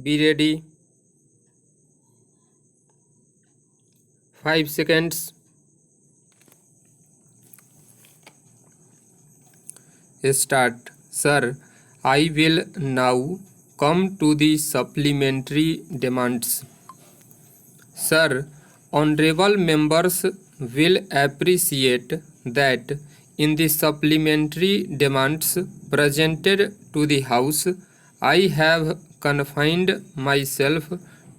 Be ready. 5 seconds. Start. Sir, I will now come to the supplementary demands. Sir, honorable members will appreciate that in the supplementary demands presented to the House, I have confined myself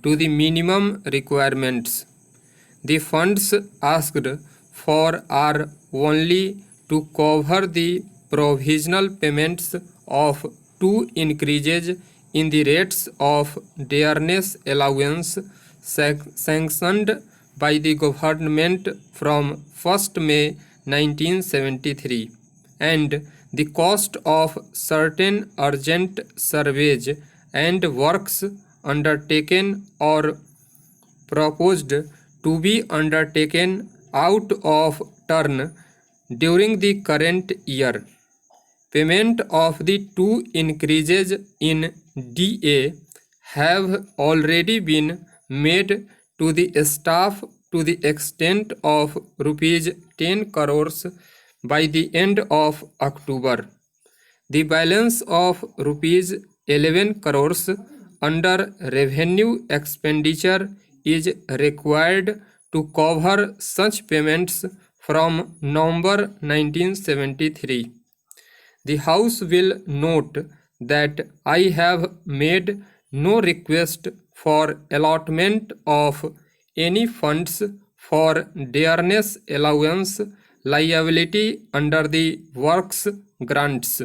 to the minimum requirements. The funds asked for are only to cover the provisional payments of two increases in the rates of dearness allowance sanctioned by the government from 1st May 1973 and the cost of certain urgent surveys and works undertaken or proposed to be undertaken out of turn during the current year. Payment of the two increases in DA have already been made to the staff to the extent of rupees 10 crores by the end of October. The balance of rupees 11 crores under revenue expenditure is required to cover such payments from November 1973. The House will note that I have made no request for allotment of any funds for dearness allowance liability under the works grants.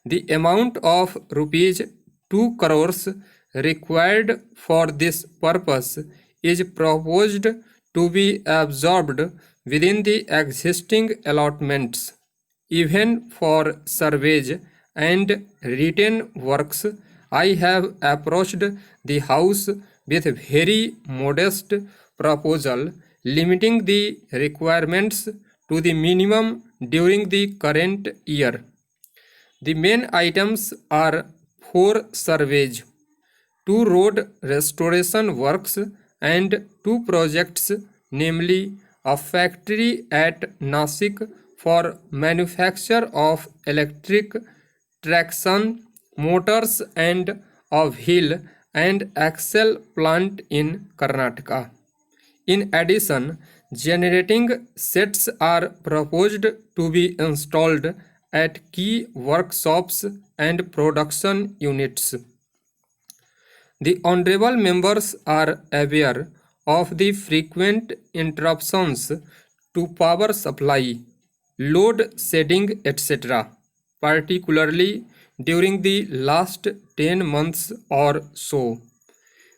The amount of rupees 2 crores required for this purpose is proposed to be absorbed within the existing allotments. Even for surveys and written works, I have approached the House with very modest proposal limiting the requirements to the minimum during the current year. The main items are 4 surveys, 2 road restoration works and 2 projects, namely a factory at Nasik for manufacture of electric traction motors and a wheel and axle plant in Karnataka. In addition, generating sets are proposed to be installed at key workshops and production units. The honorable members are aware of the frequent interruptions to power supply, load shedding, etc., particularly during the last 10 months or so.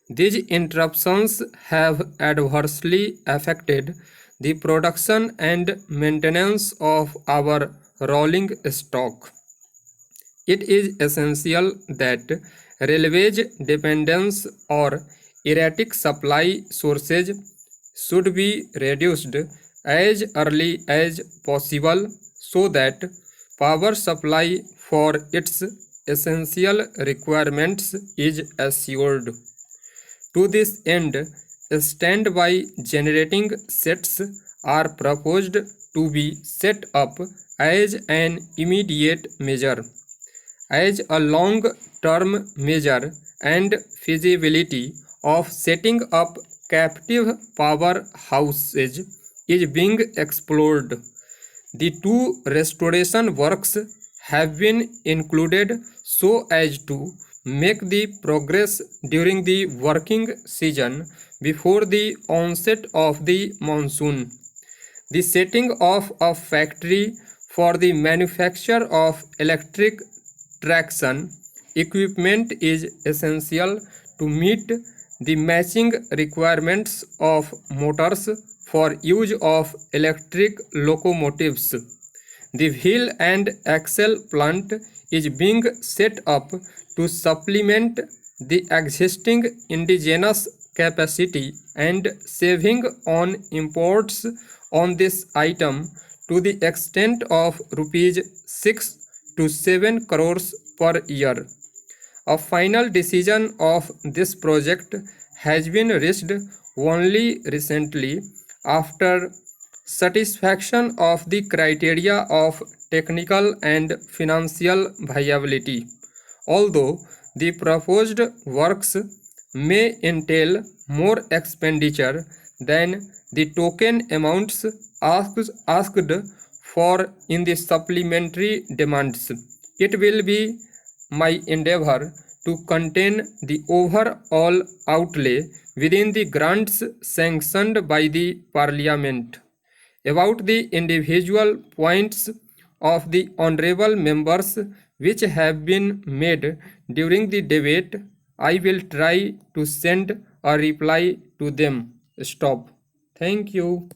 These interruptions have adversely affected the production and maintenance of our rolling stock. It is essential that railways dependence or erratic supply sources should be reduced as early as possible so that power supply for its essential requirements is assured. To this end, standby generating sets are proposed to be set up as an immediate measure. As a long-term measure and feasibility of setting up captive powerhouses is being explored. The 2 restoration works have been included so as to make the progress during the working season before the onset of the monsoon. The setting of a factory for the manufacture of electric traction equipment is essential to meet the matching requirements of motors for use of electric locomotives. The wheel and axle plant is being set up to supplement the existing indigenous capacity and saving on imports on this item to the extent of rupees 6 to 7 crores per year. A final decision of this project has been reached only recently after satisfaction of the criteria of technical and financial viability. Although the proposed works may entail more expenditure than the token amounts asked for in the supplementary demands, it will be my endeavor to contain the overall outlay within the grants sanctioned by the Parliament. About the individual points of the honorable members which have been made during the debate, I will try to send a reply to them. Stop. Thank you.